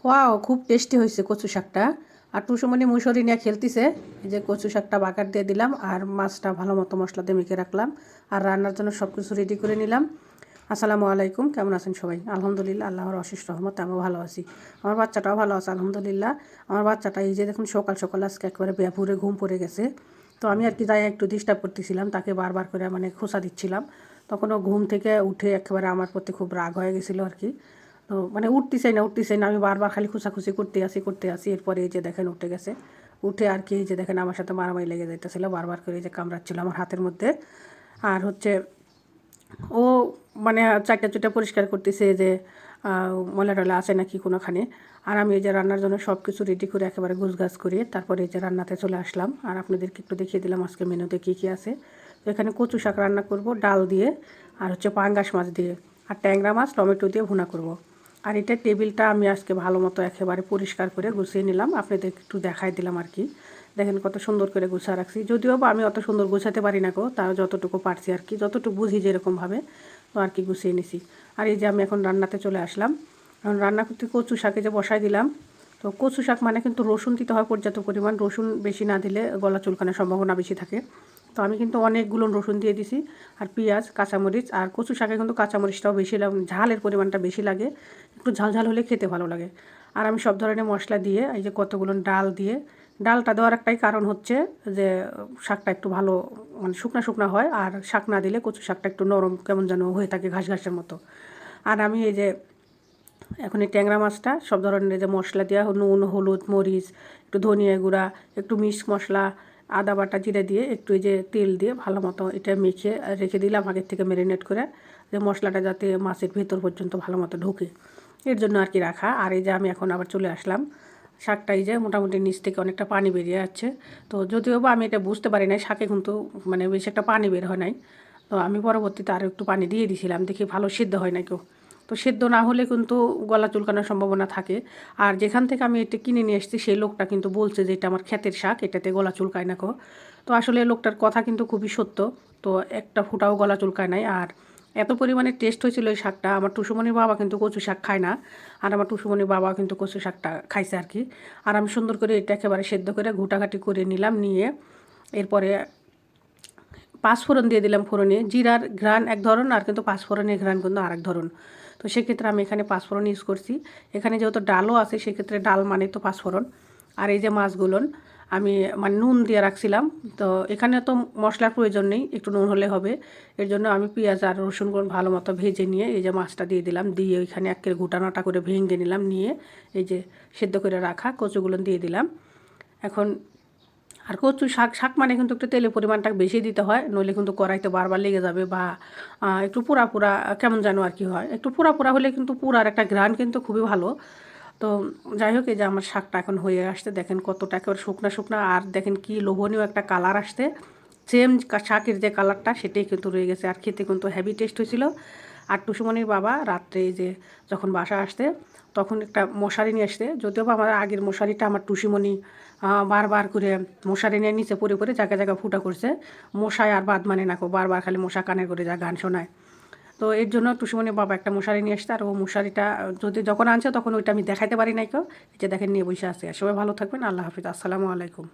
Wow, খুব tasty হয়েছে কচু শাকটা। আর টুসুমনি মুসুরি নিয়ে খেলতেছে। এই যে কচু শাকটা বাগার দিয়ে দিলাম আর মাছটা ভালো মতো মশলা দিয়ে মেখে রাখলাম আর রান্নার জন্য সব কিছু রেডি করে নিলাম। আসসালামু আলাইকুম, কেমন আছেন সবাই? আলহামদুলিল্লাহ, আল্লাহর অশেষ রহমতে আমিও ভালো আছি। আমার বাচ্চাটাও ভালো আছে আলহামদুলিল্লাহ। আমার বাচ্চাটা এই যে দেখুন সকাল সকাল আজকে একেবারে বেপুরে ঘুম পড়ে গেছে। তো আমি আর কি যাই একটু ডিস্টার্ব করতেছিলাম, তাকে বারবার করে মানে খোঁচা দিচ্ছিলাম। তখন ও ঘুম থেকে উঠে একেবারে আমার প্রতি খুব রাগ হয়ে গেছিলো আর কি। তো মানে উঠতেছেই না, আমি বারবার খালি খুঁচাখুচি করতে আসি। এরপরে এই যে দেখেন উঠে গেছে। উঠে আর কি এই যে দেখেন আমার সাথে মারামারি লেগে যাইতেছিল, বারবার করে এই যে কামড়াচ্ছিল আমার হাতের মধ্যে। আর হচ্ছে ও মানে চারটা চুটা পরিষ্কার করতেছে যে ময়লা টয়লা আছে নাকি কোনোখানে। আর আমি এই যে রান্নার জন্য সব কিছু রেডি করে একেবারে গুছগাছ করে তারপরে এই যে রান্নাতে চলে আসলাম। আর আপনাদেরকে একটু দেখিয়ে দিলাম আজকে মেনুতে কী কী আছে। তো এখানে কচু শাক রান্না করব ডাল দিয়ে, আর হচ্ছে পাঙ্গাস মাছ দিয়ে, আর ট্যাংরা মাছ টমেটো দিয়ে ভুনা করব। আর এটা টেবিলটা আমি আজকে ভালো মতো একেবারে পরিষ্কার করে গুছিয়ে নিলাম, আপনাদের একটু দেখাই দিলাম আর কি। দেখেন কত সুন্দর করে গুছা রাখছি, যদিও বা আমি অত সুন্দর গুছাতে পারি না গো, তাও যতটুকু পারছি আর কি, যতটুকু বুঝি যেরকমভাবে তো আর কি গুছিয়ে নিছি। আর এই যে আমি এখন রান্নাতে চলে আসলাম। এখন রান্না করতে কচু শাকে যে বসাই দিলাম। তো কচু শাক মানে কিন্তু রসুন দিতে হয় পর্যাপ্ত পরিমাণ, রসুন বেশি না দিলে গলা চুলকানোর সম্ভাবনা বেশি থাকে। তো আমি কিন্তু অনেকগুলো রসুন দিয়ে দিছি, আর পেঁয়াজ কাঁচামরিচ। আর কচু শাকে কিন্তু কাঁচামরিচটাও বেশি ঝালের পরিমাণটা বেশি লাগে, একটু ঝাল হলে খেতে ভালো লাগে। আর আমি সব ধরনের মশলা দিয়ে এই যে কতগুলো ডাল দিয়ে, ডালটা দেওয়ার একটাই কারণ হচ্ছে যে শাকটা একটু ভালো মানে শুকনা শুকনা হয়, আর শাক না দিলে কচু শাকটা একটু নরম কেমন যেন হয়ে থাকে ঘাস ঘাসের মতো। আর আমি এই যে এখন এই ট্যাংরা মাছটা সব ধরনের যে মশলা দেওয়া, নুন হলুদ মরিচ একটু ধনিয়া গুঁড়া একটু মিক্স মশলা আদা বাটা জিরে দিয়ে একটু এই যে তেল দিয়ে ভালো মতো এটা মেখে রেখে দিলাম আগের থেকে ম্যারিনেট করে, যে মশলাটা যাতে মাছের ভেতর পর্যন্ত ভালো মতো ঢোকে এর জন্য আর কি রাখা। আর এই যে আমি এখন আবার চলে আসলাম শাকটা, এই যে মোটামুটি নিচ থেকে অনেকটা পানি বেরিয়ে যাচ্ছে। তো যদিও বা আমি এটা বুঝতে পারি নাই, শাকে কিন্তু মানে বেশি একটা পানি বের হয় নাই। তো আমি পরবর্তীতে আরও একটু পানি দিয়ে দিয়েছিলাম, দেখি ভালো সিদ্ধ হয় না কেউ। তো সেদ্ধ না হলে কিন্তু গলা চুলকানোর সম্ভাবনা থাকে। আর যেখান থেকে আমি এটা কিনে নিয়ে এসেছি সেই লোকটা কিন্তু বলছে যে এটা আমার ক্ষেতের শাক, এটাতে গলা চুলকায় না কো। তো আসলে লোকটার কথা কিন্তু খুবই সত্য। তো একটা ফুটাও গলা চুলকায় নাই। আর এত পরিমাণে টেস্ট হয়েছিল এই শাকটা, আমার টুসুমনির বাবা কিন্তু কচু শাক খায় না, আর আমার টুসুমনির বাবা কিন্তু কচু শাকটা খাইছে আর কি। আর আমি সুন্দর করে এটা একেবারে সেদ্ধ করে ঘুটাঘাটি করে নিলাম, নিয়ে এরপরে পাঁচফোড়ন দিয়ে দিলাম। ফোড়নে জিরার ঘ্রাণ এক ধরন, আর কিন্তু পাঁচফোড়নের ঘ্রাণ কিন্তু আরেক ধরন। তো সেক্ষেত্রে আমি এখানে পাঁচফোড়ন ইউজ করছি। এখানে যেহেতু ডালও আছে সেক্ষেত্রে ডাল মানে তো পাঁচফোড়ন। আর এই যে মাছগুলোন আমি মানে নুন দিয়ে রাখছিলাম। তো এখানে তো মশলার প্রয়োজন নেই, একটু নুন হলে হবে। এর জন্য আমি পেঁয়াজ আর রসুনগুলো ভালো মতো ভেজে নিয়ে এই যে মাছটা দিয়ে দিলাম, দিয়ে ওইখানে একেবারে গোটানাটা করে ভেঙে নিলাম, নিয়ে এই যে সেদ্ধ করে রাখা কচুগুলো দিয়ে দিলাম। এখন আর কচু শাক শাক মানে কিন্তু একটু তেলের পরিমাণটা বেশি দিতে হয়, নইলে কিন্তু কড়াইতে বারবার লেগে যাবে, বা একটু পোড়া পোড়া কেমন যেন আর কি হয়। একটু পোড়া পোড়া হলে কিন্তু পুরার একটা ঘ্রাণ কিন্তু খুবই ভালো। তো যাই হোক, এই যে আমার শাকটা এখন হয়ে আসতে দেখেন কতটা একেবারে শুকনা শুকনা, আর দেখেন কি লোভনীয় একটা কালার আসতে, সেম শাকের যে কালারটা সেটাই কিন্তু রয়ে গেছে। আর খেতে কিন্তু হেভি টেস্ট হয়েছিল। আর টুসুমনির বাবা রাত্রে যে যখন বাসা আসতে তখন একটা মশারি নিয়ে আসতে, যদিও বা আমার আগের মশারিটা আমার টুসিমণি বারবার করে মশারি নিয়ে নিচে পড়ে পড়ে জায়গায় জায়গায় ফুটা করছে। মশায় আর বাদ মানে না, বারবার খালি মশা কানের করে যা গান শোনায়। তো এর জন্য টুসুমনির বাবা একটা মশারি নিয়ে আসতে, আর ও মশারিটা যদি যখন আনছে তখন ওইটা আমি দেখাইতে পারি নাই কেউ, এই যে দেখেন নিয়ে বসে আছে। সবাই ভালো থাকবেন, আল্লাহ হাফিজ, আসসালামু আলাইকুম।